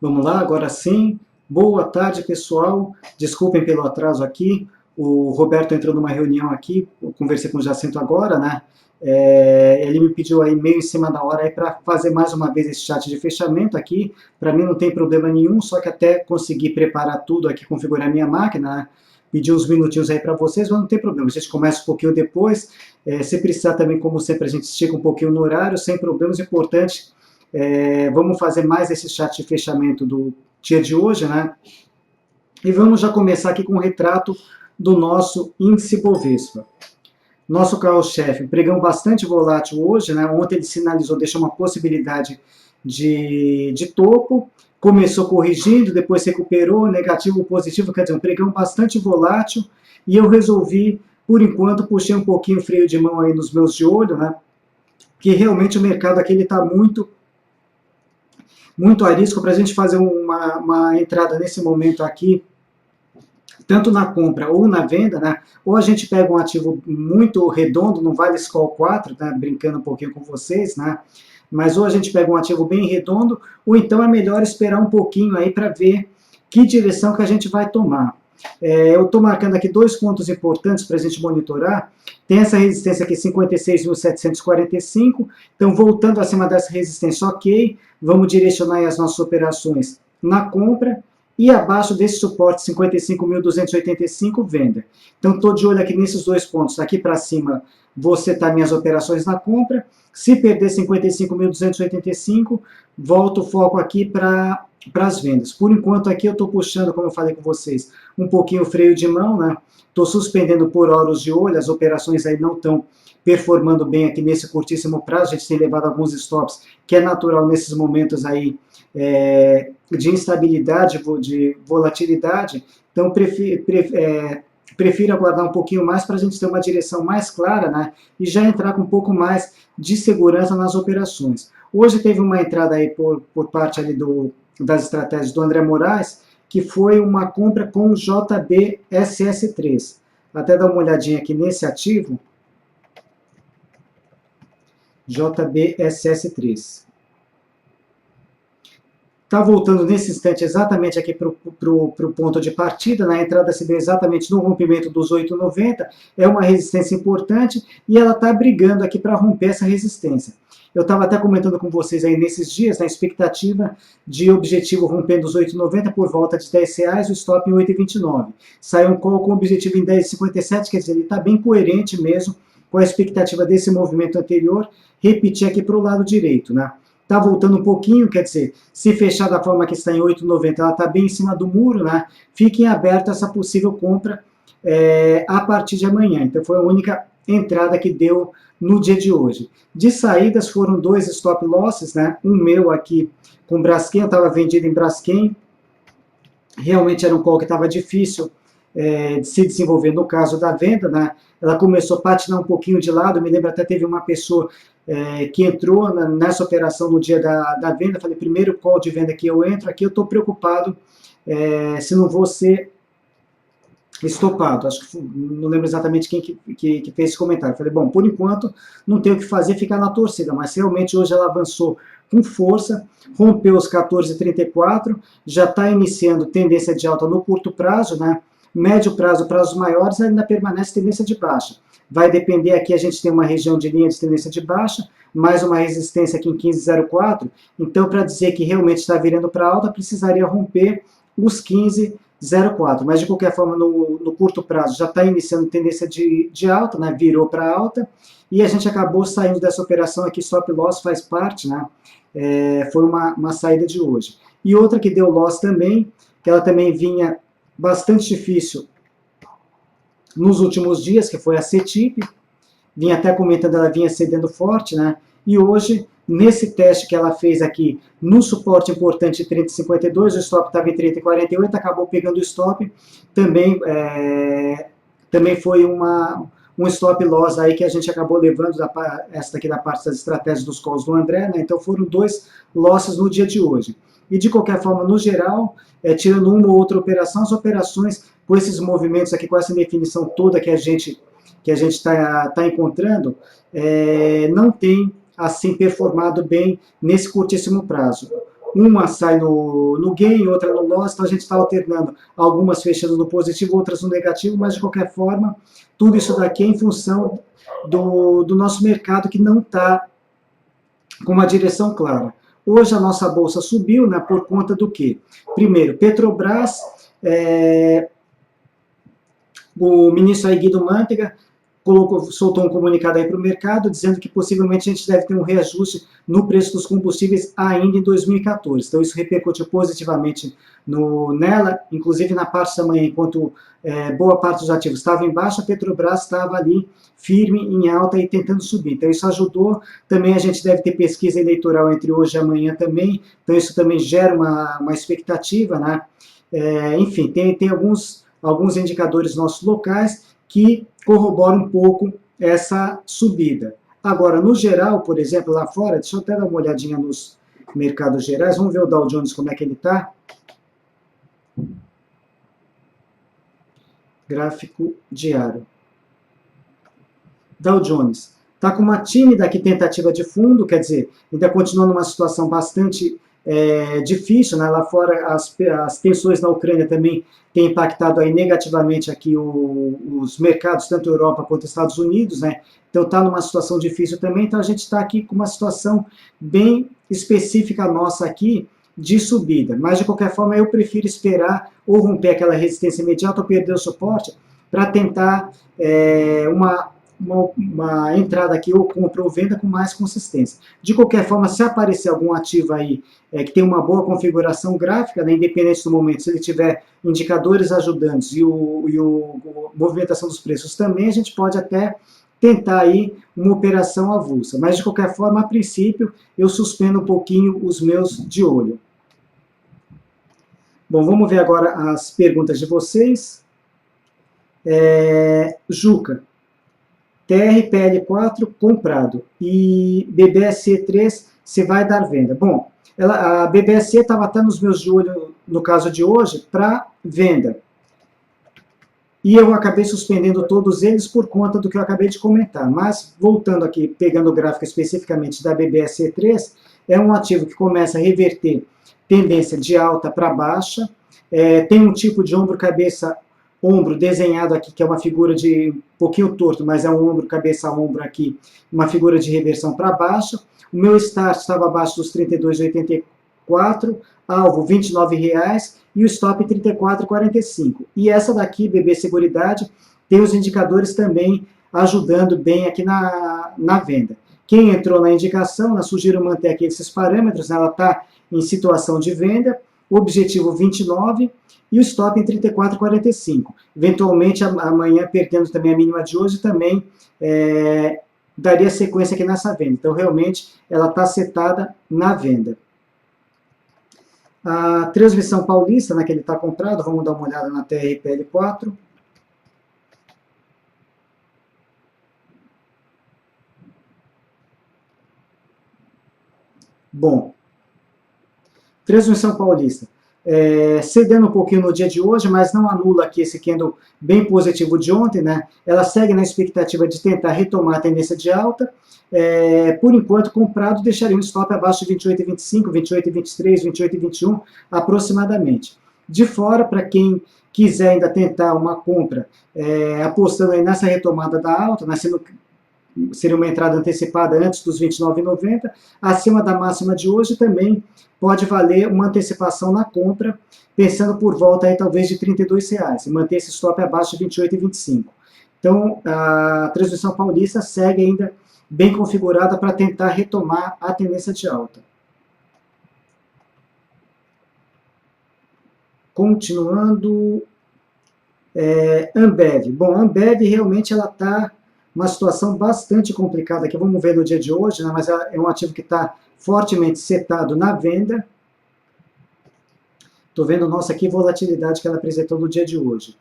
Vamos lá, agora sim. Boa tarde, pessoal. Desculpem pelo atraso aqui. O Roberto entrou numa reunião aqui, eu conversei com o Jacinto agora, né? Ele me pediu aí meio em cima da hora para fazer mais uma vez esse chat de fechamento aqui. Para mim não tem problema nenhum, só que até conseguir preparar tudo aqui, configurar minha máquina, né? Pedir uns minutinhos aí para vocês, mas não tem problema. A gente começa um pouquinho depois. Se precisar também, como sempre, a gente estica um pouquinho no horário, sem problemas. Importante. Vamos fazer mais esse chat de fechamento do dia de hoje, né? E vamos já começar aqui com um retrato do nosso índice Bovespa. Nosso carro-chefe, pregão bastante volátil hoje, né? Ontem ele sinalizou, deixou uma possibilidade de topo, começou corrigindo, depois recuperou, negativo, positivo, quer dizer, um pregão bastante volátil, e eu resolvi, por enquanto, puxei um pouquinho o freio de mão aí nos meus de olho, né? Porque realmente o mercado aqui ele está muito arisco para a gente fazer uma entrada nesse momento aqui, tanto na compra ou na venda, né? Ou a gente pega um ativo muito redondo, no Vale Scol 4, né? Brincando um pouquinho com vocês, né? Mas ou a gente pega um ativo bem redondo, ou então é melhor esperar um pouquinho aí para ver que direção que a gente vai tomar. Eu estou marcando aqui dois pontos importantes para a gente monitorar. Tem essa resistência aqui, 56.745. Então, voltando acima dessa resistência, ok. Vamos direcionar as nossas operações na compra. E abaixo desse suporte, 55.285, venda. Então, estou de olho aqui nesses dois pontos. Aqui para cima, vou setar minhas operações na compra. Se perder 55.285, volto o foco aqui para as vendas. Por enquanto aqui eu estou puxando, como eu falei com vocês, um pouquinho o freio de mão, né? Estou suspendendo por horas de olho, as operações aí não estão performando bem aqui nesse curtíssimo prazo, a gente tem levado alguns stops, que é natural nesses momentos aí de instabilidade, de volatilidade, então prefiro aguardar um pouquinho mais para a gente ter uma direção mais clara, né? E já entrar com um pouco mais de segurança nas operações. Hoje teve uma entrada aí por parte ali das estratégias do André Moraes, que foi uma compra com JBSS3. Até dar uma olhadinha aqui nesse ativo, JBSS3. Está voltando nesse instante exatamente aqui para o ponto de partida, na entrada se deu exatamente no rompimento dos 8,90, é uma resistência importante e ela está brigando aqui para romper essa resistência. Eu estava até comentando com vocês aí nesses dias, na expectativa de objetivo rompendo os 8,90 por volta de R$10, o stop em 8,29. Saiu um call com objetivo em 10,57, quer dizer, ele está bem coerente mesmo com a expectativa desse movimento anterior, repetir aqui para o lado direito, né? Está voltando um pouquinho, quer dizer, se fechar da forma que está em 8,90, ela está bem em cima do muro, né? Fique aberta essa possível compra a partir de amanhã. Então foi a única entrada que deu no dia de hoje. De saídas foram dois stop losses, né? Um meu aqui com Braskem, eu estava vendido em Braskem, realmente era um call que estava difícil de se desenvolver no caso da venda, né? Ela começou a patinar um pouquinho de lado, me lembro até teve uma pessoa que entrou nessa operação no dia da venda, falei, primeiro call de venda que eu entro, aqui eu estou preocupado se não vou ser estopado, acho que não lembro exatamente quem que fez esse comentário, falei, bom, por enquanto não tem o que fazer, ficar na torcida, mas realmente hoje ela avançou com força, rompeu os 14,34, já está iniciando tendência de alta no curto prazo, né? Médio prazo, prazos maiores, ainda permanece tendência de baixa. Vai depender aqui, a gente tem uma região de linha de tendência de baixa, mais uma resistência aqui em 15,04, então para dizer que realmente está virando para alta, precisaria romper os 15,04, mas de qualquer forma no curto prazo já está iniciando tendência de alta, né? Virou para alta, e a gente acabou saindo dessa operação aqui, stop loss faz parte, né? Foi uma saída de hoje. E outra que deu loss também, que ela também vinha bastante difícil nos últimos dias, que foi a CETIP, vinha até comentando, ela vinha cedendo forte, né? E hoje, nesse teste que ela fez aqui, no suporte importante 30,52, o stop estava em 30,48, acabou pegando o stop, também foi um stop loss aí que a gente acabou levando, essa daqui da parte das estratégias dos calls do André, né? Então foram dois losses no dia de hoje. E de qualquer forma, no geral, tirando uma ou outra operação, as operações com esses movimentos aqui, com essa definição toda que a gente está encontrando, não tem assim performado bem nesse curtíssimo prazo. uma sai no gain, outra no loss, então a gente está alternando algumas fechando no positivo, outras no negativo, mas de qualquer forma, tudo isso daqui é em função do nosso mercado que não está com uma direção clara. Hoje a nossa bolsa subiu, né, por conta do quê? Primeiro, Petrobras, o ministro aí, Guido Mantega, soltou um comunicado aí para o mercado, dizendo que possivelmente a gente deve ter um reajuste no preço dos combustíveis ainda em 2014. Então isso repercutiu positivamente nela, inclusive na parte da manhã, enquanto boa parte dos ativos estava em baixa, a Petrobras estava ali firme, em alta e tentando subir. Então isso ajudou. Também a gente deve ter pesquisa eleitoral entre hoje e amanhã também, então isso também gera uma expectativa, né? Enfim, tem alguns indicadores nossos locais que corroboram um pouco essa subida. Agora, no geral, por exemplo, lá fora, deixa eu até dar uma olhadinha nos mercados gerais, vamos ver o Dow Jones como é que ele está. Gráfico diário. Dow Jones está com uma tímida aqui tentativa de fundo, quer dizer, ainda continua numa situação bastante difícil, né? Lá fora as tensões na Ucrânia também têm impactado aí negativamente aqui os mercados, tanto Europa quanto Estados Unidos, né? Então está numa situação difícil também, então a gente está aqui com uma situação bem específica nossa aqui de subida, mas de qualquer forma eu prefiro esperar ou romper aquela resistência imediata ou perder o suporte para tentar uma entrada aqui ou compra ou venda com mais consistência. De qualquer forma, se aparecer algum ativo aí que tem uma boa configuração gráfica, né, independente do momento, se ele tiver indicadores ajudando e a movimentação dos preços também, a gente pode até tentar aí uma operação avulsa. Mas, de qualquer forma, a princípio, eu suspendo um pouquinho os meus de olho. Bom, vamos ver agora as perguntas de vocês. Juca. TRPL4 comprado e BBSE3 se vai dar venda. Bom, a BBSE estava até nos meus de olho, no caso de hoje, para venda. E eu acabei suspendendo todos eles por conta do que eu acabei de comentar. Mas, voltando aqui, pegando o gráfico especificamente da BBSE3, é um ativo que começa a reverter tendência de alta para baixa, tem um tipo de ombro desenhado aqui, que é uma figura de um pouquinho torto, mas é um ombro, cabeça a ombro aqui, uma figura de reversão para baixa. O meu start estava abaixo dos 32,84, alvo R$ 29,00 e o stop 34,45. E essa daqui, BB Seguridade, tem os indicadores também ajudando bem aqui na venda. Quem entrou na indicação, eu sugiro manter aqui esses parâmetros, ela está em situação de venda, objetivo 29 e o stop em 34,45. Eventualmente, amanhã, perdendo também a mínima de hoje, também daria sequência aqui nessa venda. Então, realmente, ela está setada na venda. A Transmissão Paulista, né, que ele está comprado, vamos dar uma olhada na TRPL4. Bom, Transmissão Paulista. Cedendo um pouquinho no dia de hoje, mas não anula aqui esse candle bem positivo de ontem, né? Ela segue na expectativa de tentar retomar a tendência de alta. Por enquanto, comprado, deixaria um stop abaixo de 28,25, 28,23, 28,21 aproximadamente. De fora, para quem quiser ainda tentar uma compra, apostando aí nessa retomada da alta, né, seria uma entrada antecipada antes dos 29,90, acima da máxima de hoje também pode valer uma antecipação na compra, pensando por volta aí talvez de R$ 32,00, e manter esse stop abaixo de 28,25. Então, a Transmissão Paulista segue ainda bem configurada para tentar retomar a tendência de alta. Continuando, Ambev. Bom, a Ambev realmente ela está uma situação bastante complicada aqui, vamos ver no dia de hoje, né, mas é um ativo que está fortemente setado na venda. Estou vendo, nossa, que volatilidade que ela apresentou no dia de hoje.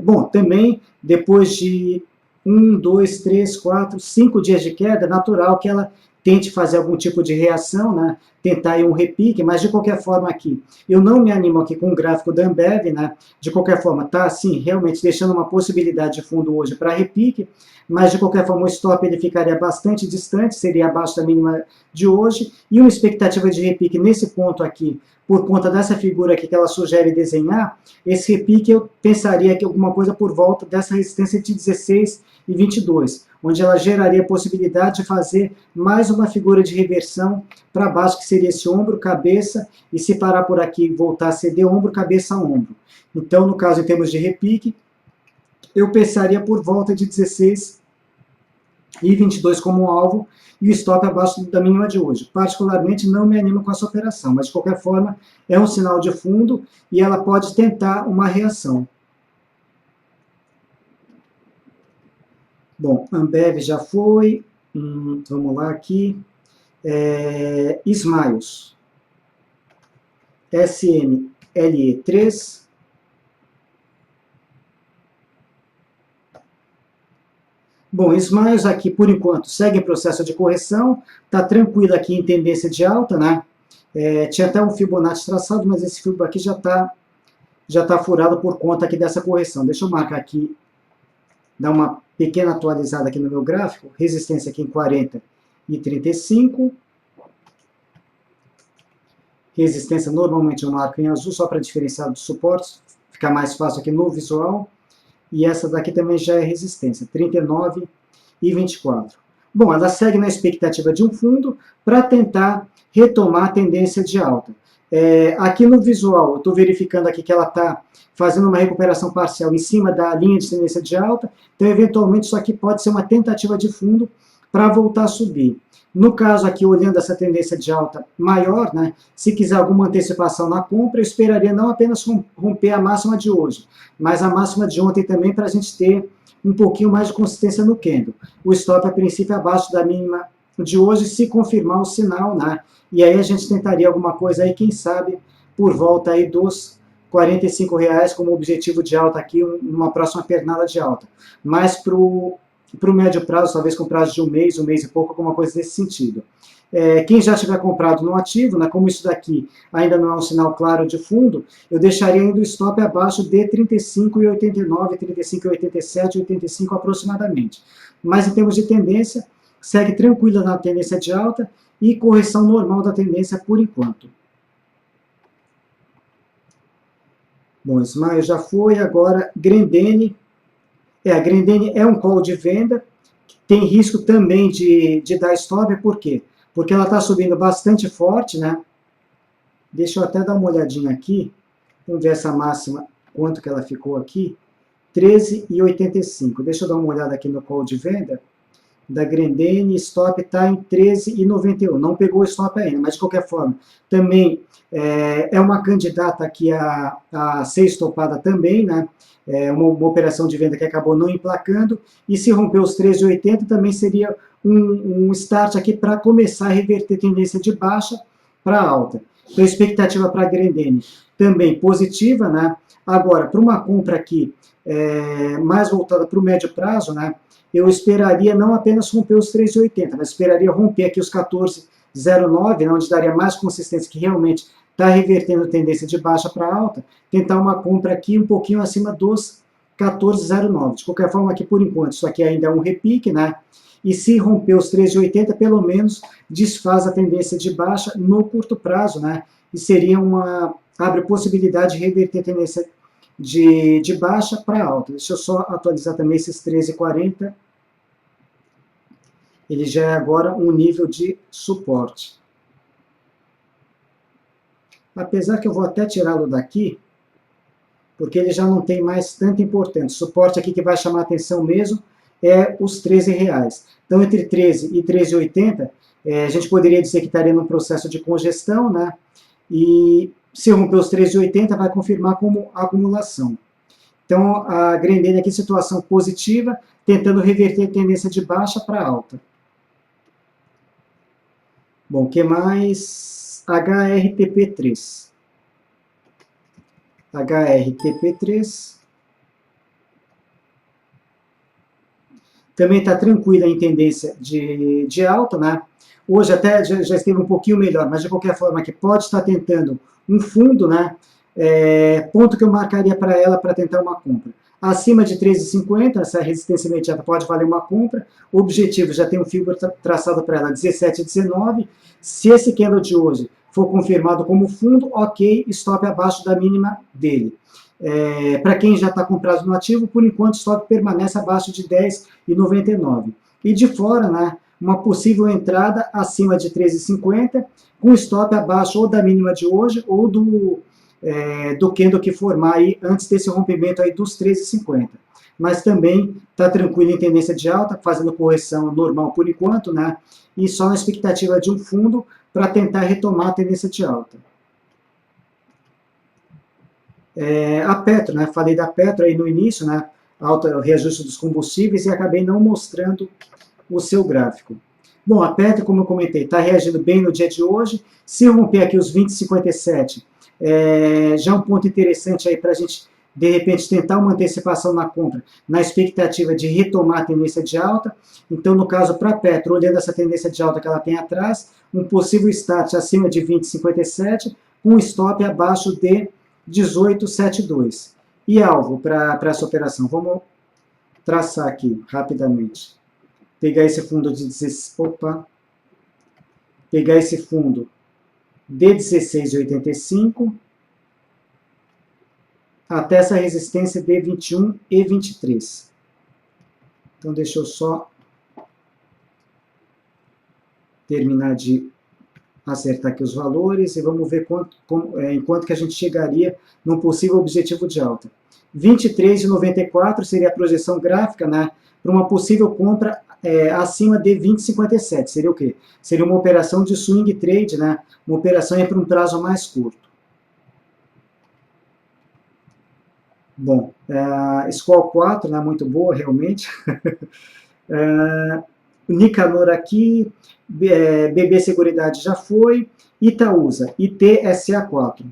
Bom, também, depois de 1, 2, 3, 4, 5 dias de queda, é natural que ela tente fazer algum tipo de reação, né? Tentar aí um repique, mas de qualquer forma aqui, eu não me animo aqui com o gráfico da Ambev, né? De qualquer forma, tá assim, realmente deixando uma possibilidade de fundo hoje para repique, mas de qualquer forma o stop ele ficaria bastante distante, seria abaixo da mínima de hoje, e uma expectativa de repique nesse ponto aqui, por conta dessa figura aqui que ela sugere desenhar, esse repique eu pensaria que alguma coisa por volta dessa resistência de 16 e 22, onde ela geraria a possibilidade de fazer mais uma figura de reversão para baixo, que seria esse ombro, cabeça, e se parar por aqui voltar a ceder ombro, cabeça, ombro. Então, no caso, em termos de repique, eu pensaria por volta de 16 e 22 como alvo, e o stop abaixo da mínima de hoje. Particularmente, não me animo com essa operação, mas de qualquer forma, é um sinal de fundo e ela pode tentar uma reação. Bom, Ambev já foi, vamos lá aqui, Smiles, SMLE3, bom, Smiles aqui, por enquanto, segue em processo de correção, está tranquilo aqui em tendência de alta, né? Tinha até um Fibonacci traçado, mas esse Fibonacci aqui já tá furado por conta aqui dessa correção. Deixa eu marcar aqui, dar uma pequena atualizada aqui no meu gráfico, resistência aqui em 40 e 35, resistência normalmente eu marco em azul, só para diferenciar dos suportes, ficar mais fácil aqui no visual, e essa daqui também já é resistência, 39 e 24. Bom, ela segue na expectativa de um fundo para tentar retomar a tendência de alta. Aqui no visual, eu estou verificando aqui que ela está fazendo uma recuperação parcial em cima da linha de tendência de alta, então eventualmente isso aqui pode ser uma tentativa de fundo para voltar a subir. No caso aqui, olhando essa tendência de alta maior, né, se quiser alguma antecipação na compra, eu esperaria não apenas romper a máxima de hoje, mas a máxima de ontem também, para a gente ter um pouquinho mais de consistência no candle. O stop, a princípio, abaixo da mínima de hoje, se confirmar o sinal, né? E aí a gente tentaria alguma coisa aí, quem sabe, por volta aí dos R$ 45 como objetivo de alta aqui, numa próxima pernada de alta. Mas para o médio prazo, talvez com prazo de um mês e pouco, alguma coisa desse sentido. Quem já tiver comprado no ativo, né, como isso daqui ainda não é um sinal claro de fundo, eu deixaria ainda o stop abaixo de 35,89, 35,87, 85 aproximadamente. Mas em termos de tendência, segue tranquila na tendência de alta e correção normal da tendência por enquanto. Bom, Smile já foi, agora Grendene. A Grendene é um call de venda, tem risco também de dar stop, por quê? Porque ela está subindo bastante forte, né? Deixa eu até dar uma olhadinha aqui, vamos ver essa máxima, quanto que ela ficou aqui, 13,85. Deixa eu dar uma olhada aqui no call de venda da Grendene, stop está em 13,91, não pegou o stop ainda, mas de qualquer forma, também é uma candidata aqui a ser estopada também, né? Uma operação de venda que acabou não emplacando, e se romper os 13,80 também seria um start aqui para começar a reverter tendência de baixa para alta. Então, expectativa para a Grendene também positiva, né? Agora, para uma compra aqui mais voltada para o médio prazo, né? Eu esperaria não apenas romper os 13,80, mas esperaria romper aqui os 14,09, né, onde daria mais consistência, que realmente está revertendo tendência de baixa para alta, tentar uma compra aqui um pouquinho acima dos 14,09. De qualquer forma, aqui por enquanto, isso aqui ainda é um repique, né? E se romper os 13,80, pelo menos desfaz a tendência de baixa no curto prazo, né? E seria abre possibilidade de reverter a tendência de baixa para alta. Deixa eu só atualizar também esses 13,40. Ele já é agora um nível de suporte. Apesar que eu vou até tirá-lo daqui, porque ele já não tem mais tanta importância. O suporte aqui que vai chamar a atenção mesmo é os R$ 13. Então, entre 13 e 13,80, a gente poderia dizer que estaria num processo de congestão, né? E se romper os 13,80, vai confirmar como acumulação. Então, a Grendene aqui, situação positiva, tentando reverter a tendência de baixa para alta. Bom, o que mais? HRTP3. HRTP3 também está tranquila em tendência de alta, né? Hoje até já esteve um pouquinho melhor, mas de qualquer forma que pode estar tentando um fundo, né? Ponto que eu marcaria para ela para tentar uma compra. Acima de 13,50, essa resistência imediata pode valer uma compra. O objetivo já tem um fibra traçado para ela, 17,19. Se esse candle de hoje for confirmado como fundo, ok, stop abaixo da mínima dele. Para quem já está comprado no ativo, por enquanto o stop permanece abaixo de 10,99. E de fora, né, uma possível entrada acima de 13,50, com stop abaixo ou da mínima de hoje ou do candle que formar aí antes desse rompimento aí dos 13,50. Mas também está tranquilo em tendência de alta, fazendo correção normal por enquanto, né? E só na expectativa de um fundo para tentar retomar a tendência de alta. A Petro, né? Falei da Petro aí no início, né? Alta reajuste dos combustíveis e acabei não mostrando o seu gráfico. Bom, a Petro, como eu comentei, está reagindo bem no dia de hoje. Se romper aqui os 20,57, já é um ponto interessante aí para a gente, de repente, tentar uma antecipação na compra, na expectativa de retomar a tendência de alta. Então, no caso, para a Petro, olhando essa tendência de alta que ela tem atrás, um possível start acima de 20,57, com stop abaixo de 18,72. E alvo para essa operação? Vamos traçar aqui, rapidamente. Pegar esse fundo de 16... Pegar esse fundo de 16,85 até essa resistência de 21,23. Então, deixa eu só terminar de acertar aqui os valores e vamos ver em quanto que a gente chegaria num possível objetivo de alta. 23,94 seria a projeção gráfica, né, para uma possível compra acima de 20,57. Seria o quê? Seria uma operação de swing trade, né, uma operação para um prazo mais curto. Bom, Skol 4, né, muito boa, realmente. Nicanor aqui, BB Seguridade já foi, Itaúsa, ITSA4.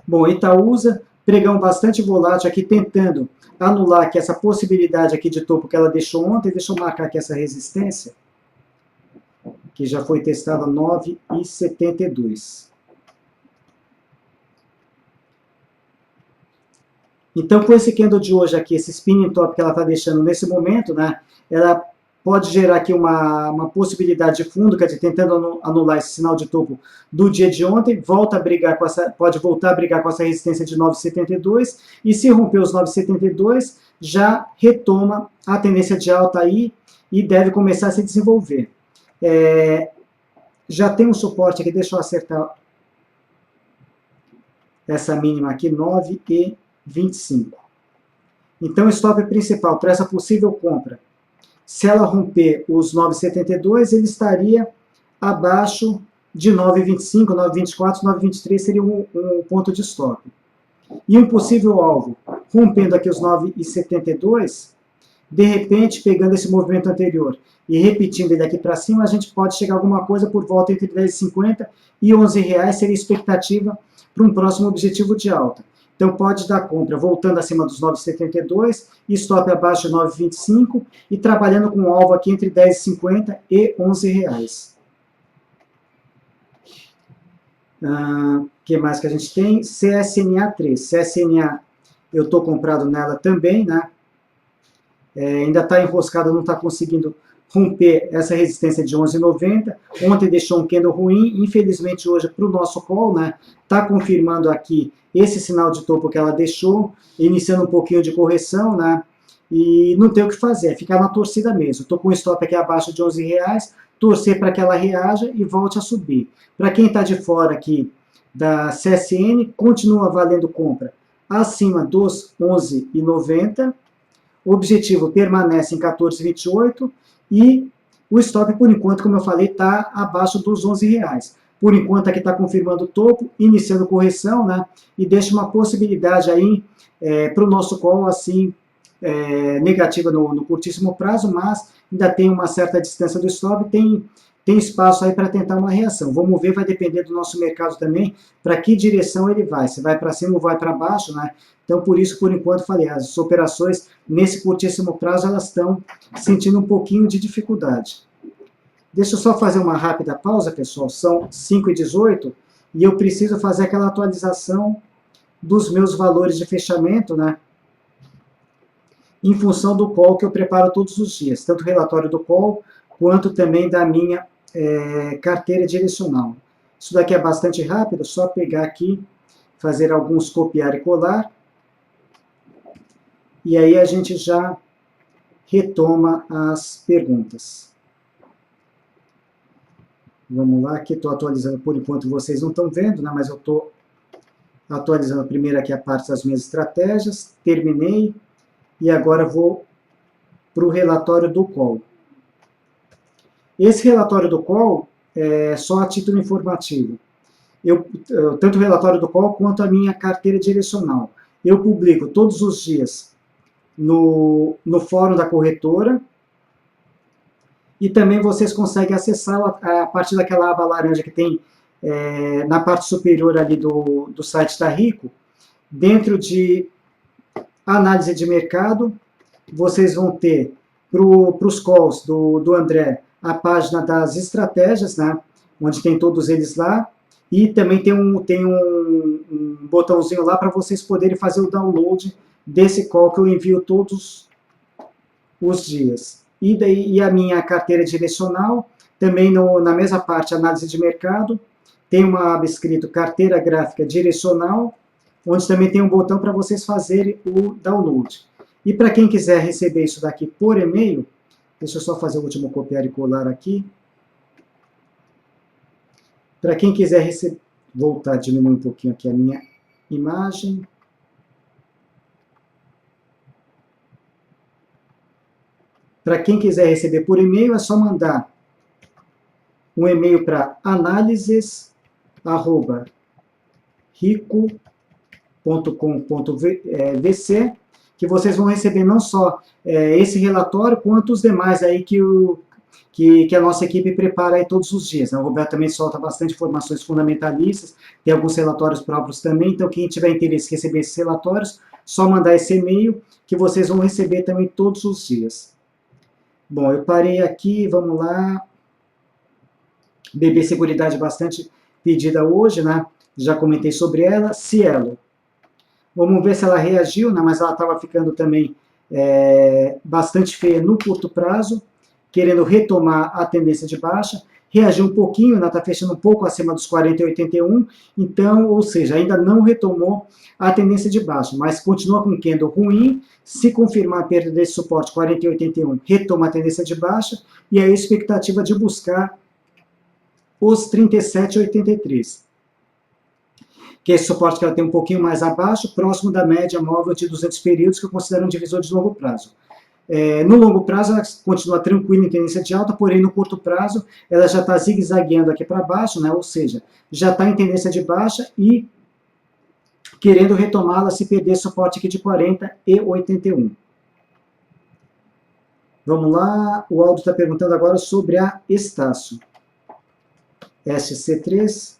Bom, Itaúsa, pregão bastante volátil aqui, tentando anular aqui essa possibilidade aqui de topo que ela deixou ontem. Deixa eu marcar aqui essa resistência, que já foi testada 9,72. Então, com esse candle de hoje aqui, esse spinning top que ela está deixando nesse momento, né, ela pode gerar aqui uma possibilidade de fundo, quer dizer, tentando anular esse sinal de topo do dia de ontem, pode voltar a brigar com essa resistência de 9,72, e se romper os 9,72, já retoma a tendência de alta aí e deve começar a se desenvolver. Já tem um suporte aqui, deixa eu acertar essa mínima aqui, 9,25. Então, o stop principal para essa possível compra, se ela romper os 9,72, ele estaria abaixo de 9,25, 9,24, 9,23 seria um ponto de stop. E um possível alvo, rompendo aqui os 9,72, de repente, pegando esse movimento anterior e repetindo ele aqui para cima, a gente pode chegar a alguma coisa por volta entre 10,50 e R$11, seria a expectativa para um próximo objetivo de alta. Então, pode dar compra voltando acima dos 9,72, stop abaixo de 9,25 e trabalhando com um alvo aqui entre 10,50 e R$11. O que mais que a gente tem? CSNA 3. CSNA, eu estou comprado nela também, né? Ainda está enroscado, não está conseguindo romper essa resistência de 11,90. Ontem deixou um candle ruim, infelizmente hoje para o nosso call, né? Está confirmando aqui esse sinal de topo que ela deixou, iniciando um pouquinho de correção, né? E não tem o que fazer, é ficar na torcida mesmo. Estou com o stop aqui abaixo de R$11, torcer para que ela reaja e volte a subir. Para quem está de fora aqui da CSN, continua valendo compra acima dos 11,90. O objetivo permanece em 14,28 e o stop, por enquanto, como eu falei, está abaixo dos R$11. Por enquanto, aqui está confirmando o topo, iniciando correção, né? E deixa uma possibilidade aí para o nosso call, assim, negativa no curtíssimo prazo, mas ainda tem uma certa distância do stop, tem tem espaço aí para tentar uma reação. Vamos ver, vai depender do nosso mercado também, para que direção ele vai, se vai para cima ou vai para baixo, né? Então, por isso, por enquanto, falei, as operações nesse curtíssimo prazo, elas estão sentindo um pouquinho de dificuldade. Deixa eu só fazer uma rápida pausa, pessoal, são 5h18, e eu preciso fazer aquela atualização dos meus valores de fechamento, né? Em função do call que eu preparo todos os dias, tanto o relatório do call, quanto também da minha carteira direcional. Isso daqui é bastante rápido, só pegar aqui, fazer alguns copiar e colar, e aí a gente já retoma as perguntas. Vamos lá, aqui estou atualizando, por enquanto vocês não estão vendo, né, mas eu estou atualizando primeiro aqui a parte das minhas estratégias, terminei, e agora vou para o relatório do call. Esse relatório do call é só a título informativo. Tanto o relatório do call quanto a minha carteira direcional. Eu publico todos os dias no fórum da corretora, e também vocês conseguem acessar a partir daquela aba laranja que tem na parte superior ali do site da Rico. Dentro de análise de mercado, vocês vão ter para os calls do André a página das estratégias, né, onde tem todos eles lá, e também tem um botãozinho lá para vocês poderem fazer o download desse call que eu envio todos os dias. E a minha carteira direcional, também na mesma parte, análise de mercado, tem uma aba escrito carteira gráfica direcional, onde também tem um botão para vocês fazerem o download. E para quem quiser receber isso daqui por e-mail, deixa eu só fazer o último copiar e colar aqui. Para quem quiser receber, voltar a diminuir um pouquinho aqui a minha imagem. Para quem quiser receber por e-mail, é só mandar um e-mail para analises@rico.com.vc, que vocês vão receber não só esse relatório, quanto os demais aí que a nossa equipe prepara aí todos os dias. O Roberto também solta bastante informações fundamentalistas, tem alguns relatórios próprios também, então quem tiver interesse em receber esses relatórios, só mandar esse e-mail, que vocês vão receber também todos os dias. Bom, eu parei aqui, vamos lá. BB Seguridade bastante pedida hoje, né? Já comentei sobre ela. Cielo. Vamos ver se ela reagiu, né? Mas ela estava ficando também bastante feia no curto prazo, querendo retomar a tendência de baixa. Reagiu um pouquinho, está fechando um pouco acima dos 40,81, então, ou seja, ainda não retomou a tendência de baixa, mas continua com candle ruim. Se confirmar a perda desse suporte 40,81, retoma a tendência de baixa, e aí a expectativa de buscar os 37,83, que é esse suporte que ela tem um pouquinho mais abaixo, próximo da média móvel de 200 períodos, que eu considero um divisor de longo prazo. No longo prazo, ela continua tranquila em tendência de alta, porém no curto prazo, ela já está zigue-zagueando aqui para baixo, né? Ou seja, já está em tendência de baixa e querendo retomá-la se perder suporte aqui de 40,81. Vamos lá, o Aldo está perguntando agora sobre a Estácio. SC3.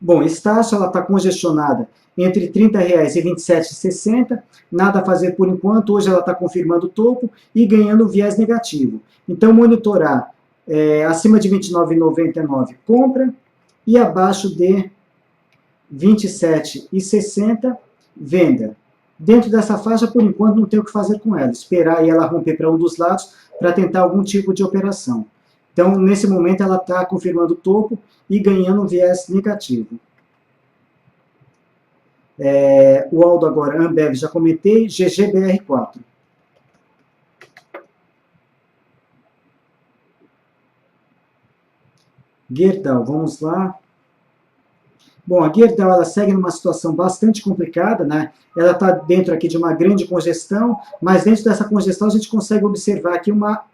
Bom, Estácio, ela está congestionada entre R$ 30 e R$ 27,60, nada a fazer por enquanto. Hoje ela está confirmando o topo e ganhando viés negativo. Então, monitorar acima de R$ 29,99 compra e abaixo de R$ 27,60 venda. Dentro dessa faixa, por enquanto, não tem o que fazer com ela. Esperar aí ela romper para um dos lados para tentar algum tipo de operação. Então, nesse momento, ela está confirmando o topo e ganhando um viés negativo. O Aldo agora, Ambev, já comentei, GGBR4. Gerdau, vamos lá. Bom, a Gerdau, ela segue numa situação bastante complicada, né? Ela está dentro aqui de uma grande congestão, mas dentro dessa congestão a gente consegue observar aqui uma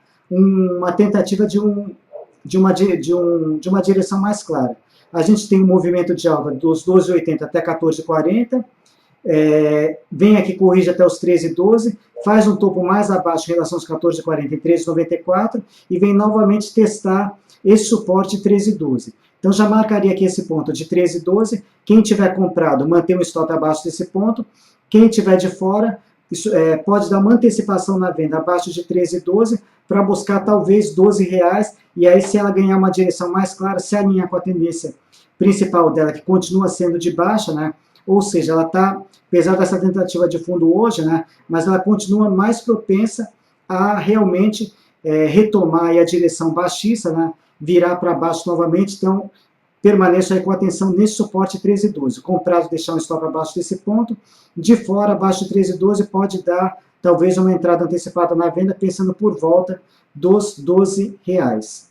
tentativa de uma direção mais clara. A gente tem um movimento de alta dos 12,80 até 14,40, vem aqui, corrige até os 13,12, faz um topo mais abaixo em relação aos 14,40 em 13,94 e vem novamente testar esse suporte 13,12. Então já marcaria aqui esse ponto de 13,12, quem tiver comprado mantém o stop abaixo desse ponto, quem tiver de fora pode dar uma antecipação na venda abaixo de 13,12 para buscar talvez R$12, e aí se ela ganhar uma direção mais clara, se alinhar com a tendência principal dela, que continua sendo de baixa, né? Ou seja, ela está, apesar dessa tentativa de fundo hoje, né? Mas ela continua mais propensa a realmente retomar aí a direção baixista, né? Virar para baixo novamente, então permaneço aí com atenção nesse suporte 13,12. Comprado, deixar um stop abaixo desse ponto, de fora, abaixo de 13,12, pode dar talvez uma entrada antecipada na venda, pensando por volta dos R$12.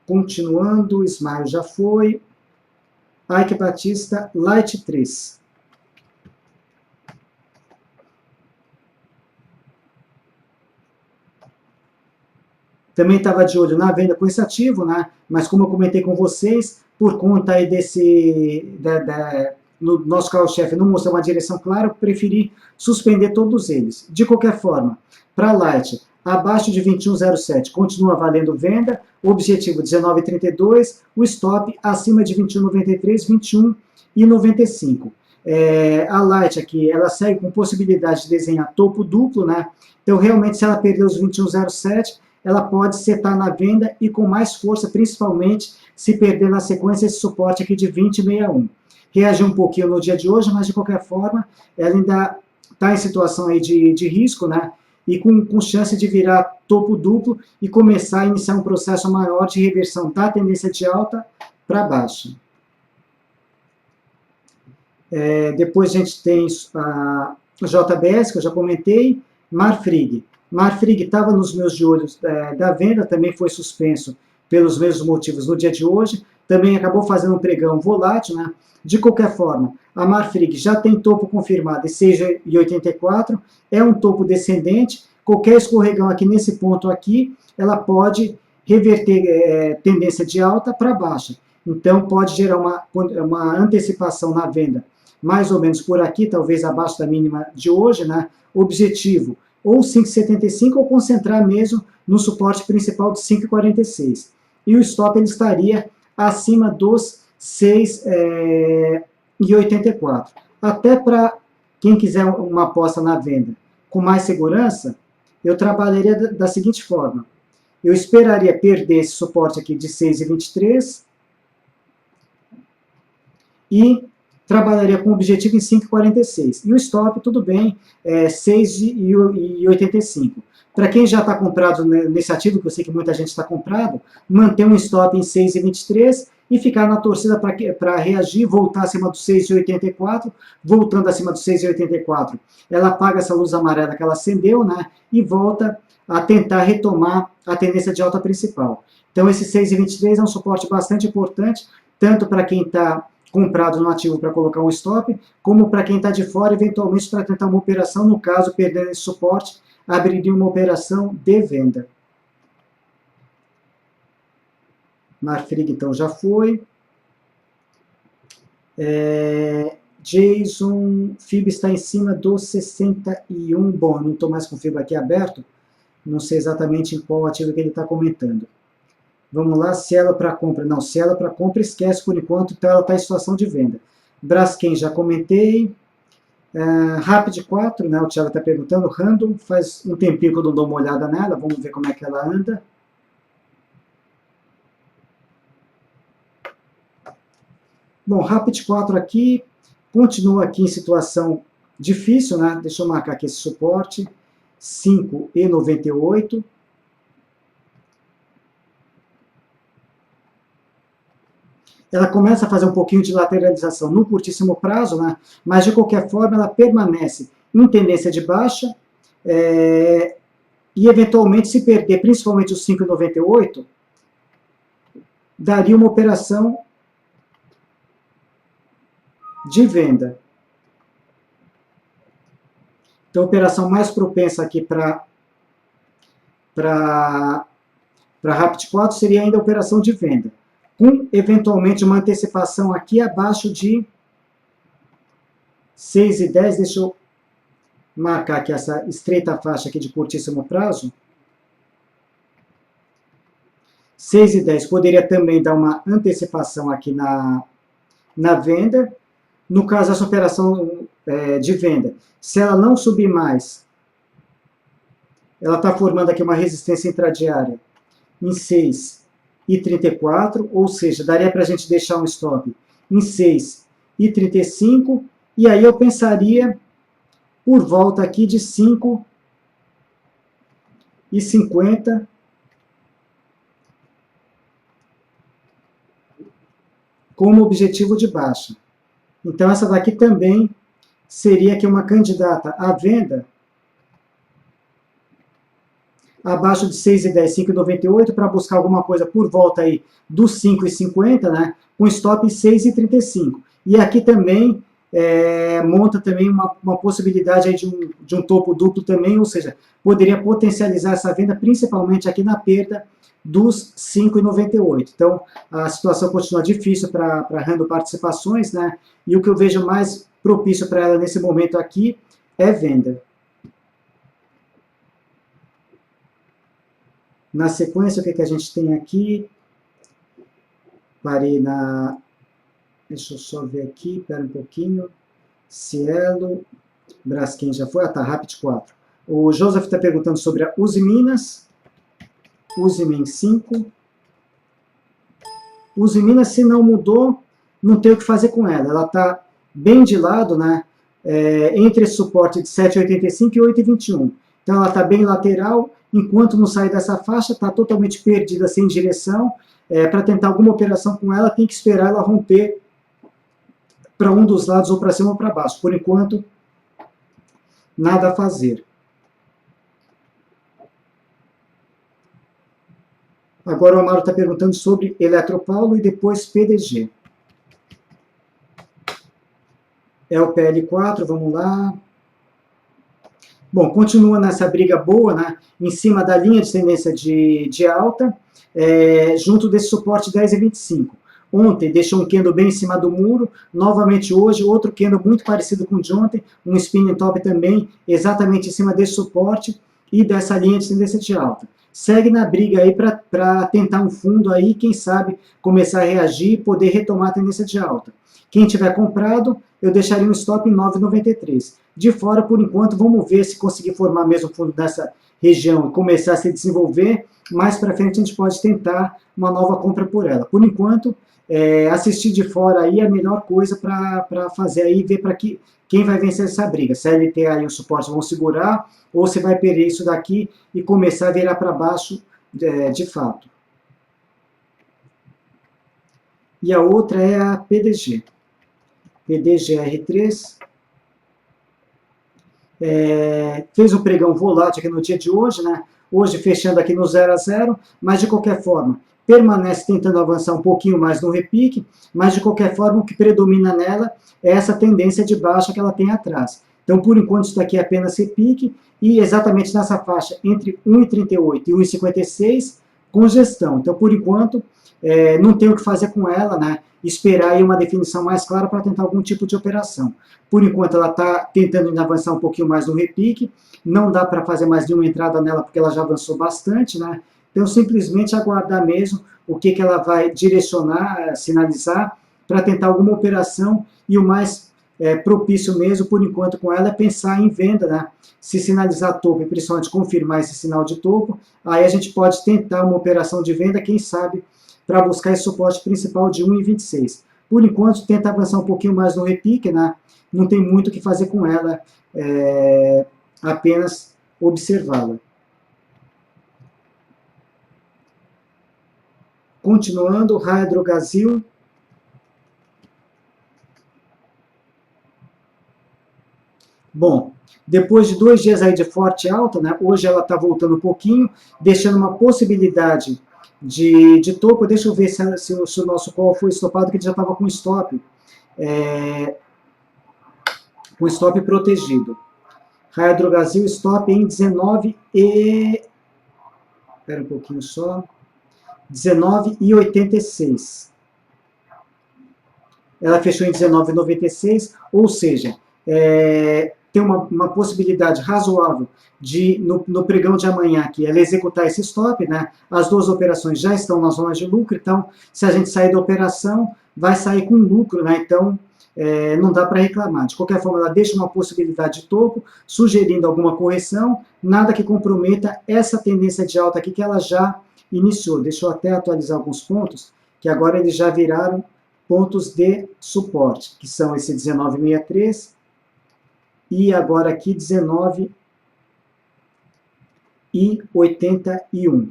Continuando, Smile já foi. Ike Batista, Light 3. Também estava de olho na venda com esse ativo, né? Mas como eu comentei com vocês, por conta aí no nosso carro-chefe não mostrar uma direção clara, eu preferi suspender todos eles. De qualquer forma, para Light, abaixo de 21,07 continua valendo venda, o objetivo 19,32, o stop acima de 21,93, 21,95. A Light aqui, ela segue com possibilidade de desenhar topo duplo, né? Então realmente se ela perder os 21,07, ela pode setar na venda e com mais força, principalmente se perder na sequência esse suporte aqui de 20,61. Reagiu um pouquinho no dia de hoje, mas de qualquer forma, ela ainda está em situação aí de risco, né? E com chance de virar topo duplo e começar a iniciar um processo maior de reversão da tendência de alta para baixa. Depois a gente tem a JBS, que eu já comentei, Marfrig. Marfrig estava nos meus de olhos da venda, também foi suspenso pelos mesmos motivos no dia de hoje, também acabou fazendo um pregão volátil, né? De qualquer forma, a Marfrig já tem topo confirmado em 6,84, é um topo descendente, qualquer escorregão aqui nesse ponto aqui, ela pode reverter tendência de alta para baixa. Então pode gerar uma antecipação na venda, mais ou menos por aqui, talvez abaixo da mínima de hoje, né? Objetivo ou 5,75 ou concentrar mesmo no suporte principal de 5,46. E o stop ele estaria acima dos 6,84. Até para quem quiser uma aposta na venda com mais segurança, eu trabalharia da seguinte forma. Eu esperaria perder esse suporte aqui de 6,23 e trabalharia com objetivo em 5,46. E o stop, tudo bem, 6,85. Para quem já está comprado nesse ativo, que eu sei que muita gente está comprado, manter um stop em 6,23 e ficar na torcida para reagir, voltar acima do 6,84, voltando acima do 6,84. Ela apaga essa luz amarela que ela acendeu, né, e volta a tentar retomar a tendência de alta principal. Então esse 6,23 é um suporte bastante importante, tanto para quem está comprado no ativo para colocar um stop, como para quem está de fora, eventualmente para tentar uma operação, no caso, perdendo esse suporte, abriria uma operação de venda. Marfrig, então, já foi. Jason, FIB está em cima dos 61. Bom, eu não estou mais com o FIB aqui aberto, não sei exatamente em qual ativo que ele está comentando. Vamos lá, Cielo para compra. Não, Cielo para compra esquece por enquanto, então ela está em situação de venda. Braskem já comentei. Rapid 4, né, o Thiago está perguntando. Random, faz um tempinho que eu não dou uma olhada nela, vamos ver como é que ela anda. Bom, Rapid 4 aqui, continua aqui em situação difícil, né? Deixa eu marcar aqui esse suporte. 5,98. Ela começa a fazer um pouquinho de lateralização no curtíssimo prazo, né? Mas de qualquer forma ela permanece em tendência de baixa e eventualmente se perder principalmente os 5,98, daria uma operação de venda. Então a operação mais propensa aqui para Rapid 4 seria ainda a operação de venda. com eventualmente uma antecipação aqui abaixo de 6,10. Deixa eu marcar aqui essa estreita faixa aqui de curtíssimo prazo. 6,10 poderia também dar uma antecipação aqui na venda. No caso, essa operação de venda, se ela não subir mais, ela está formando aqui uma resistência intradiária em 6,34, ou seja, daria para a gente deixar um stop em 6,35, e aí eu pensaria por volta aqui de 5,50 como objetivo de baixa. Então, essa daqui também seria aqui uma candidata à venda abaixo de 6,10, 5,98, para buscar alguma coisa por volta aí dos 5,50, né, com stop em 6,35. E aqui também monta também uma possibilidade aí de um topo duplo também, ou seja, poderia potencializar essa venda, principalmente aqui na perda dos 5,98. Então, a situação continua difícil para Randon Participações, né, e o que eu vejo mais propício para ela nesse momento aqui é venda. Na sequência, o que a gente tem aqui? Parei na... Deixa eu só ver aqui, espera um pouquinho. Cielo, Braskem já foi? Ah, tá, Rapid 4. O Joseph está perguntando sobre a Usiminas. Usimin 5. Usiminas, se não mudou, não tem o que fazer com ela. Ela está bem de lado, né? Entre esse suporte de 7,85 e 8,21. Então, ela está bem lateral. Enquanto não sair dessa faixa, está totalmente perdida, sem direção. Para tentar alguma operação com ela, tem que esperar ela romper para um dos lados, ou para cima ou para baixo. Por enquanto, nada a fazer. Agora o Amaro está perguntando sobre Eletropaulo e depois PDG. É o PL4, vamos lá. Bom, continua nessa briga boa, né, em cima da linha de tendência de alta, junto desse suporte 10,25. Ontem deixou um candle bem em cima do muro, novamente hoje outro candle muito parecido com o de ontem, um spinning top também exatamente em cima desse suporte e dessa linha de tendência de alta. Segue na briga aí para tentar um fundo aí, quem sabe começar a reagir e poder retomar a tendência de alta. Quem tiver comprado, eu deixaria um stop em 9,93. De fora, por enquanto, vamos ver se conseguir formar mesmo o fundo dessa região e começar a se desenvolver. Mais para frente a gente pode tentar uma nova compra por ela. Por enquanto, assistir de fora aí é a melhor coisa para fazer aí, ver para quem vai vencer essa briga. Se a LTA e o suporte vão segurar, ou se vai perder isso daqui e começar a virar para baixo de fato. E a outra é a PDG. PDGR3. Fez um pregão volátil aqui no dia de hoje, né? Hoje fechando aqui no 0 a 0, mas de qualquer forma, permanece tentando avançar um pouquinho mais no repique, mas de qualquer forma o que predomina nela é essa tendência de baixa que ela tem atrás. Então, por enquanto, isso daqui é apenas repique, e exatamente nessa faixa entre 1,38 e 1,56, com gestão. Então, por enquanto, não tem o que fazer com ela, né? Esperar aí uma definição mais clara para tentar algum tipo de operação. Por enquanto, ela está tentando avançar um pouquinho mais no repique, não dá para fazer mais nenhuma entrada nela, porque ela já avançou bastante, né? Então, simplesmente aguardar mesmo o que ela vai direcionar, sinalizar, para tentar alguma operação, e o mais propício mesmo, por enquanto, com ela, é pensar em venda, né? Se sinalizar topo e principalmente confirmar esse sinal de topo, aí a gente pode tentar uma operação de venda, quem sabe, para buscar esse suporte principal de 1,26. Por enquanto, tenta avançar um pouquinho mais no repique, né? Não tem muito o que fazer com ela, apenas observá-la. Continuando, Hydrogazil. Bom, depois de 2 dias aí de forte alta, né, hoje ela está voltando um pouquinho, deixando uma possibilidade de topo. Deixa eu ver se o nosso call foi estopado, que ele já estava com stop protegido. Hydrogazil, stop em 19 e... Espera um pouquinho só. 19,86. ela fechou em 19,96, ou seja, tem uma possibilidade razoável de, no pregão de amanhã, que ela executar esse stop, né? As duas operações já estão na zona de lucro, então, se a gente sair da operação, vai sair com lucro, né? Então, não dá para reclamar. De qualquer forma, ela deixa uma possibilidade de topo, sugerindo alguma correção, nada que comprometa essa tendência de alta aqui que ela já iniciou. Deixa eu até atualizar alguns pontos, que agora eles já viraram pontos de suporte, que são esse 19,63 e agora aqui 19,81.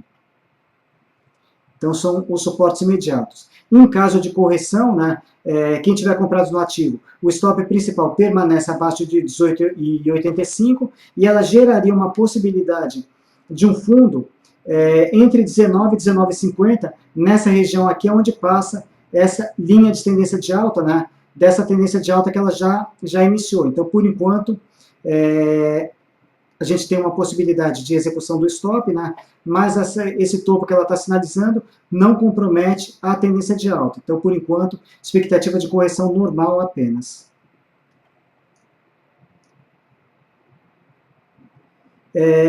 Então, são os suportes imediatos. Em caso de correção, né, quem tiver comprado no ativo, o stop principal permanece abaixo de 18,85 e ela geraria uma possibilidade de um fundo entre 19 e 19,50, nessa região aqui é onde passa essa linha de tendência de alta, né, dessa tendência de alta que ela já iniciou. Então, por enquanto, a gente tem uma possibilidade de execução do stop, né? Mas esse topo que ela está sinalizando não compromete a tendência de alta. Então, por enquanto, expectativa de correção normal apenas.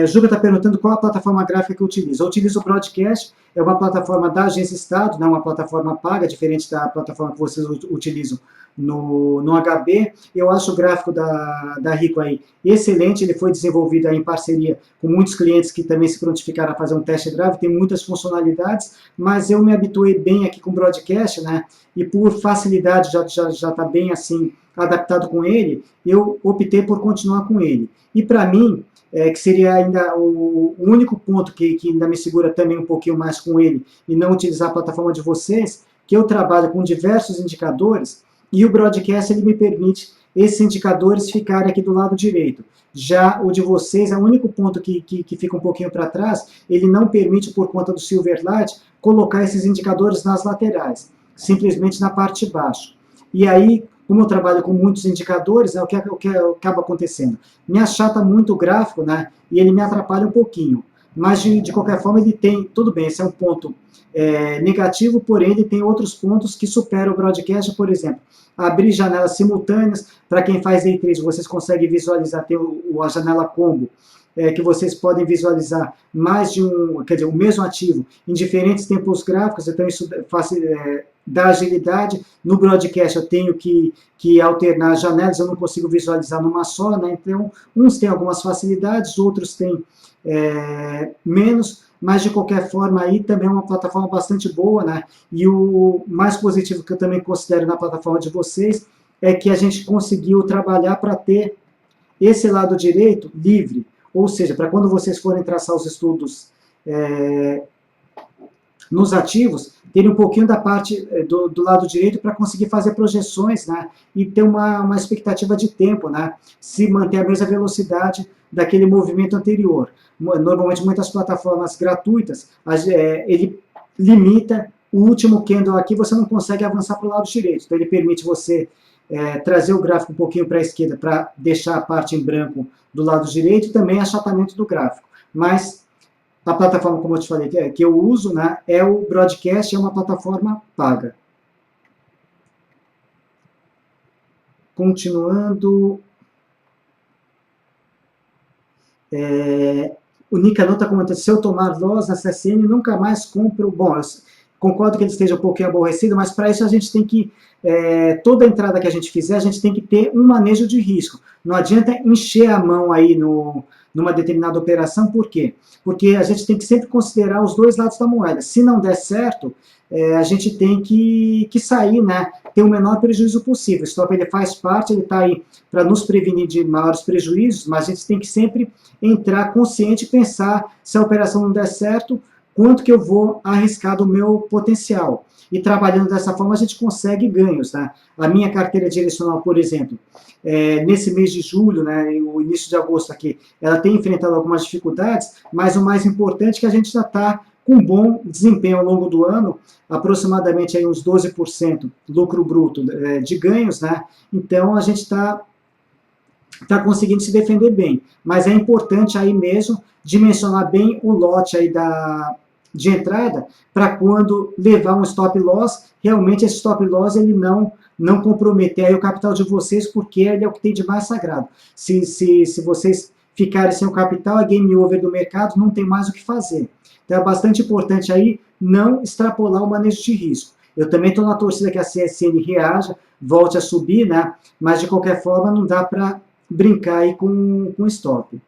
Juba está perguntando qual a plataforma gráfica que eu utilizo. Eu utilizo o Broadcast, é uma plataforma da Agência Estado, não uma plataforma paga, diferente da plataforma que vocês utilizam no HB. Eu acho o gráfico da Rico aí excelente, ele foi desenvolvido aí em parceria com muitos clientes que também se prontificaram a fazer um test drive, tem muitas funcionalidades, mas eu me habituei bem aqui com o Broadcast, né? E por facilidade já está bem assim adaptado com ele, eu optei por continuar com ele. E para mim, que seria ainda o único ponto que ainda me segura também um pouquinho mais com ele e não utilizar a plataforma de vocês, que eu trabalho com diversos indicadores e o Broadcast ele me permite esses indicadores ficarem aqui do lado direito. Já o de vocês é o único ponto que fica um pouquinho para trás, ele não permite, por conta do Silverlight, colocar esses indicadores nas laterais, simplesmente na parte de baixo. E aí, como eu trabalho com muitos indicadores, o que acaba acontecendo? Me achata muito o gráfico, né? E ele me atrapalha um pouquinho. Mas, de qualquer forma, ele tem... Tudo bem, esse é um ponto negativo, porém, ele tem outros pontos que superam o Broadcast, por exemplo. Abrir janelas simultâneas. Para quem faz day trade, vocês conseguem visualizar, ter a janela combo, que vocês podem visualizar mais de o mesmo ativo em diferentes tempos gráficos, então isso dá agilidade. No Broadcast eu tenho que alternar janelas, eu não consigo visualizar numa só, né? Então uns têm algumas facilidades, outros têm menos, mas de qualquer forma aí também é uma plataforma bastante boa, né? E o mais positivo que eu também considero na plataforma de vocês é que a gente conseguiu trabalhar para ter esse lado direito livre, ou seja, para quando vocês forem traçar os estudos nos ativos, terem um pouquinho da parte do lado direito para conseguir fazer projeções, né, e ter uma expectativa de tempo, né, se manter a mesma velocidade daquele movimento anterior. Normalmente, muitas plataformas gratuitas, ele limita o último candle aqui, você não consegue avançar para o lado direito, então ele permite você trazer o gráfico um pouquinho para a esquerda para deixar a parte em branco do lado direito e também achatamento do gráfico. Mas a plataforma, como eu te falei, que eu uso, né, é o Broadcast, é uma plataforma paga. Continuando. O Nicanor está comentando, se eu tomar loss na CSN, nunca mais compro. Bom, eu concordo que ele esteja um pouquinho aborrecido, mas para isso a gente tem que, toda entrada que a gente fizer, a gente tem que ter um manejo de risco. Não adianta encher a mão aí numa determinada operação, por quê? Porque a gente tem que sempre considerar os dois lados da moeda. Se não der certo, a gente tem que sair, né? Ter o menor prejuízo possível. O stop ele faz parte, ele está aí para nos prevenir de maiores prejuízos, mas a gente tem que sempre entrar consciente e pensar, se a operação não der certo, quanto que eu vou arriscar do meu potencial. E trabalhando dessa forma, a gente consegue ganhos, né? A minha carteira direcional, por exemplo, nesse mês de julho, né, o início de agosto aqui, ela tem enfrentado algumas dificuldades, mas o mais importante é que a gente já está com um bom desempenho ao longo do ano, aproximadamente aí uns 12% lucro bruto de ganhos, né? Então a gente está conseguindo se defender bem, mas é importante aí mesmo dimensionar bem o lote aí de entrada, para quando levar um stop loss, realmente esse stop loss ele não comprometer aí o capital de vocês, porque ele é o que tem de mais sagrado. Se vocês ficarem sem o capital, é game over do mercado, não tem mais o que fazer. Então é bastante importante aí não extrapolar o manejo de risco. Eu também estou na torcida que a CSN reaja, volte a subir, né? Mas de qualquer forma não dá para brincar aí com stop.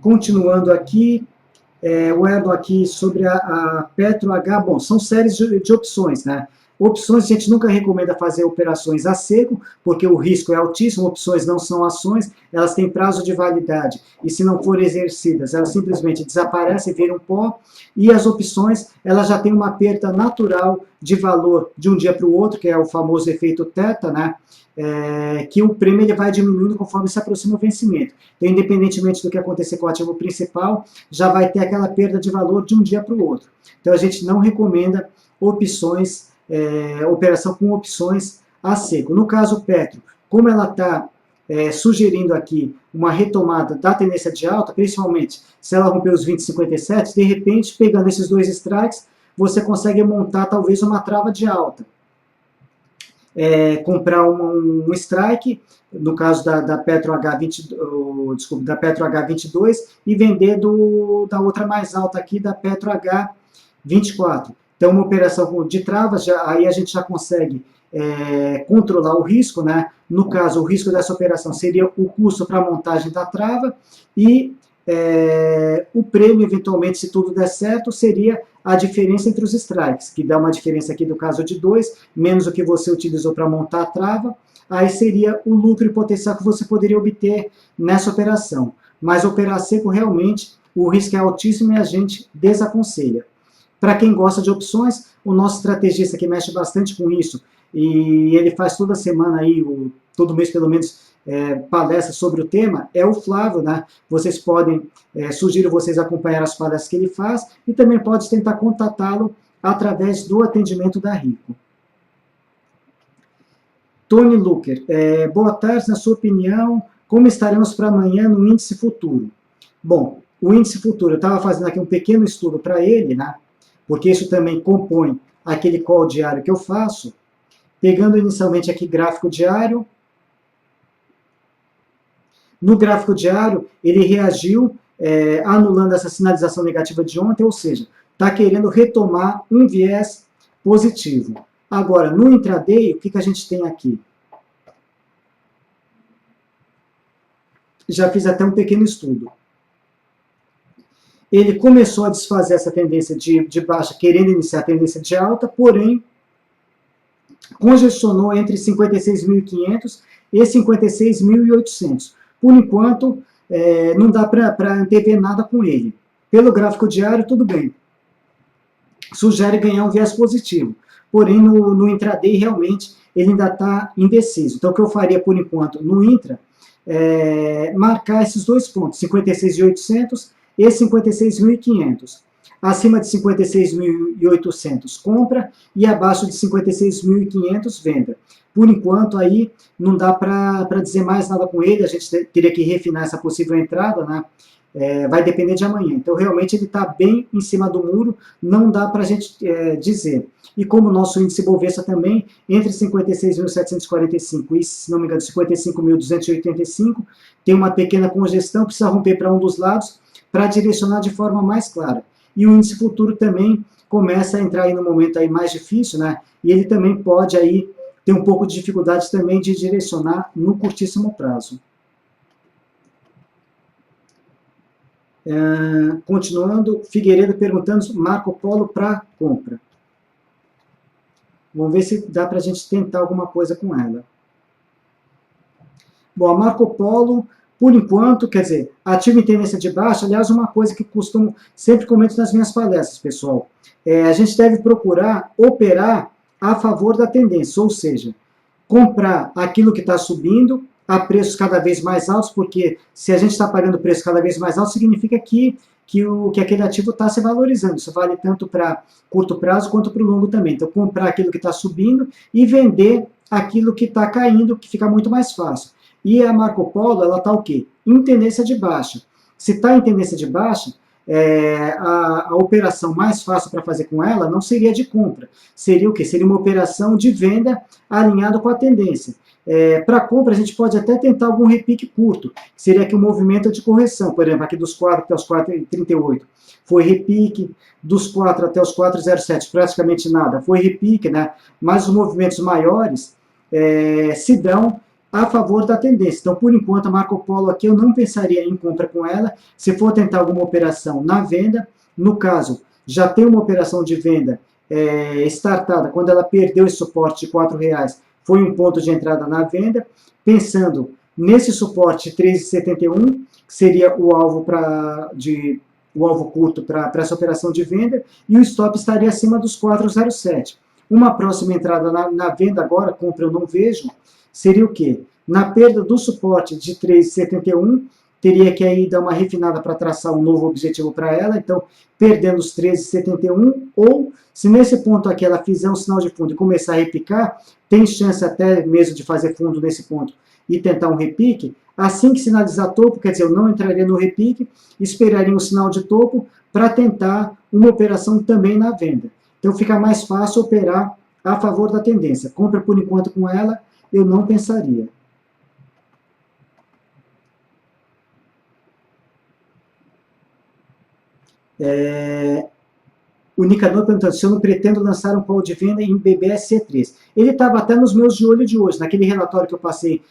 Continuando aqui, o Erdo aqui sobre a PetroH, bom, são séries de opções, né? Opções a gente nunca recomenda fazer operações a seco, porque o risco é altíssimo, opções não são ações, elas têm prazo de validade, e se não forem exercidas, elas simplesmente desaparecem, viram pó, e as opções, elas já têm uma perda natural de valor de um dia para o outro, que é o famoso efeito teta, né? Que o prêmio ele vai diminuindo conforme se aproxima o vencimento. Então, independentemente do que acontecer com o ativo principal, já vai ter aquela perda de valor de um dia para o outro. Então, a gente não recomenda opções, operação com opções a seco. No caso Petro, como ela está sugerindo aqui uma retomada da tendência de alta, principalmente se ela romper os 20,57, de repente, pegando esses dois strikes, você consegue montar talvez uma trava de alta. Comprar um strike, no caso da Petro H20, da Petro H22, e vender da outra mais alta aqui, da Petro H24. Então, uma operação de travas, aí a gente já consegue controlar o risco, né? No caso, o risco dessa operação seria o custo para a montagem da trava, e o prêmio, eventualmente, se tudo der certo, seria a diferença entre os strikes, que dá uma diferença aqui do caso de 2, menos o que você utilizou para montar a trava, aí seria o lucro potencial que você poderia obter nessa operação. Mas operar seco, realmente, o risco é altíssimo e a gente desaconselha. Para quem gosta de opções, o nosso estrategista que mexe bastante com isso, e ele faz toda semana aí, todo mês pelo menos, palestra sobre o tema, é o Flávio, né? Vocês podem, sugiro vocês acompanhar as palestras que ele faz, e também pode tentar contatá-lo através do atendimento da Rico. Tony Luker, boa tarde, na sua opinião, como estaremos para amanhã no índice futuro? Bom, o índice futuro, eu estava fazendo aqui um pequeno estudo para ele, né? Porque isso também compõe aquele call diário que eu faço, pegando inicialmente aqui gráfico diário. No gráfico diário, ele reagiu anulando essa sinalização negativa de ontem, ou seja, está querendo retomar um viés positivo. Agora, no intraday, o que a gente tem aqui? Já fiz até um pequeno estudo. Ele começou a desfazer essa tendência de baixa, querendo iniciar a tendência de alta, porém, congestionou entre 56.500 e 56.800. Por enquanto, não dá para antever nada com ele. Pelo gráfico diário, tudo bem. Sugere ganhar um viés positivo. Porém, no intraday, realmente, ele ainda está indeciso. Então, o que eu faria, por enquanto, no intra, marcar esses dois pontos, 56.800 e 56.500. Acima de 56.800, compra, e abaixo de 56.500, venda. Por enquanto, aí, não dá para dizer mais nada com ele, a gente teria que refinar essa possível entrada, né? Vai depender de amanhã. Então, realmente, ele está bem em cima do muro, não dá para a gente dizer. E como o nosso índice Bovespa também, entre 56.745 e, se não me engano, 55.285, tem uma pequena congestão, precisa romper para um dos lados, para direcionar de forma mais clara. E o índice futuro também começa a entrar aí no momento aí mais difícil, né? E ele também pode aí ter um pouco de dificuldade também de direcionar no curtíssimo prazo. Continuando, Figueiredo perguntando, Marco Polo para compra. Vamos ver se dá para a gente tentar alguma coisa com ela. Bom, a Marco Polo, por enquanto, quer dizer, ativo em tendência de baixa, aliás, uma coisa que costumo, sempre comento nas minhas palestras, pessoal, a gente deve procurar operar a favor da tendência, ou seja, comprar aquilo que está subindo a preços cada vez mais altos, porque se a gente está pagando preço cada vez mais alto, significa que aquele ativo está se valorizando. Isso vale tanto para curto prazo quanto para o longo também. Então, comprar aquilo que está subindo e vender aquilo que está caindo, que fica muito mais fácil. E a Marco Polo, ela está o quê? Em tendência de baixa. Se está em tendência de baixa, a operação mais fácil para fazer com ela não seria de compra. Seria o quê? Seria uma operação de venda alinhada com a tendência. Para compra, a gente pode até tentar algum repique curto, que seria aqui um movimento de correção, por exemplo, aqui dos 4 até os 4,38. Foi repique, dos 4 até os 4,07, praticamente nada, foi repique, né? Mas os movimentos maiores se dão a favor da tendência. Então, por enquanto, a Marco Polo aqui eu não pensaria em compra com ela. Se for tentar alguma operação na venda, no caso, já tem uma operação de venda startada, quando ela perdeu esse suporte de R$4, foi um ponto de entrada na venda, pensando nesse suporte 13,71, que seria o alvo o alvo curto para essa operação de venda, e o stop estaria acima dos 4,07. Uma próxima entrada na venda agora, compra eu não vejo, seria o quê? Na perda do suporte de 3,71, teria que aí dar uma refinada para traçar um novo objetivo para ela, então perdendo os 13,71, ou se nesse ponto aqui ela fizer um sinal de fundo e começar a repicar, tem chance até mesmo de fazer fundo nesse ponto e tentar um repique. Assim que sinalizar topo, quer dizer, eu não entraria no repique, esperaria um sinal de topo para tentar uma operação também na venda. Então fica mais fácil operar a favor da tendência. Compra por enquanto com ela, eu não pensaria. O Nicanor perguntando se eu não pretendo lançar um call de venda em BBSC3. Ele estava até nos meus de olho de hoje, naquele relatório que eu passei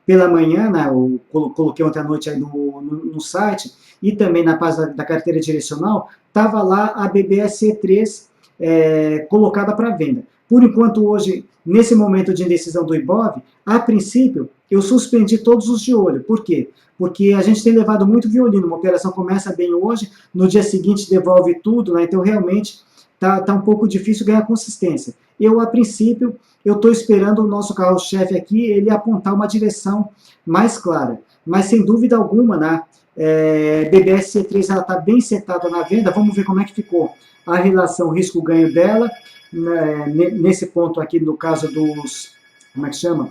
pela manhã, né, eu coloquei ontem à noite aí no site, e também na página da carteira direcional, estava lá a BBSC3 colocada para venda. Por enquanto, hoje, nesse momento de indecisão do Ibov, a princípio, eu suspendi todos os de olho. Por quê? Porque a gente tem levado muito violino. Uma operação começa bem hoje, no dia seguinte devolve tudo, né? Então realmente tá um pouco difícil ganhar consistência. Eu, a princípio, eu estou esperando o nosso carro-chefe aqui, ele apontar uma direção mais clara. Mas sem dúvida alguma, né? BBSC3 ela está bem setada na venda. Vamos ver como é que ficou a relação risco-ganho dela, né, nesse ponto aqui, no caso dos, como é que chama?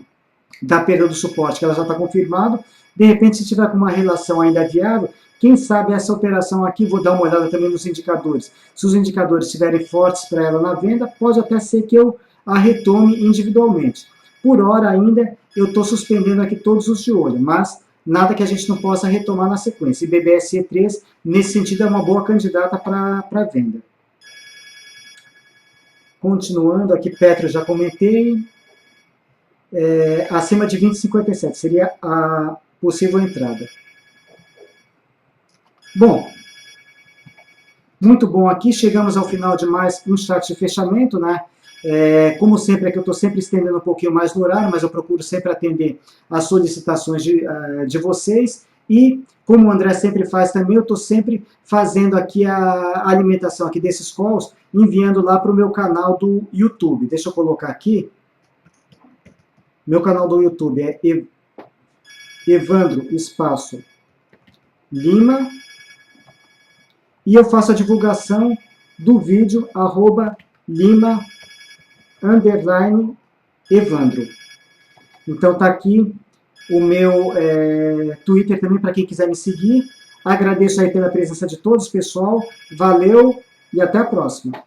Da perda do suporte, que ela já está confirmado. De repente, se tiver com uma relação ainda viável, quem sabe essa operação aqui, vou dar uma olhada também nos indicadores. Se os indicadores estiverem fortes para ela na venda, pode até ser que eu a retome individualmente. Por hora ainda, eu estou suspendendo aqui todos os de olho, mas nada que a gente não possa retomar na sequência. E BBSC3, nesse sentido, é uma boa candidata para venda. Continuando, aqui Petro já comentei, acima de 20,57 seria a possível entrada. Bom, muito bom aqui, chegamos ao final de mais um chat de fechamento, né? Como sempre, aqui eu estou sempre estendendo um pouquinho mais no horário, mas eu procuro sempre atender as solicitações de vocês, e como o André sempre faz também, eu estou sempre fazendo aqui a alimentação aqui desses calls, enviando lá para o meu canal do YouTube. Deixa eu colocar aqui. Meu canal do YouTube é Evandro Espaço Lima, e eu faço a divulgação do vídeo @Lima_Evandro. Então tá aqui o meu Twitter também para quem quiser me seguir. Agradeço aí pela presença de todos, pessoal. Valeu e até a próxima.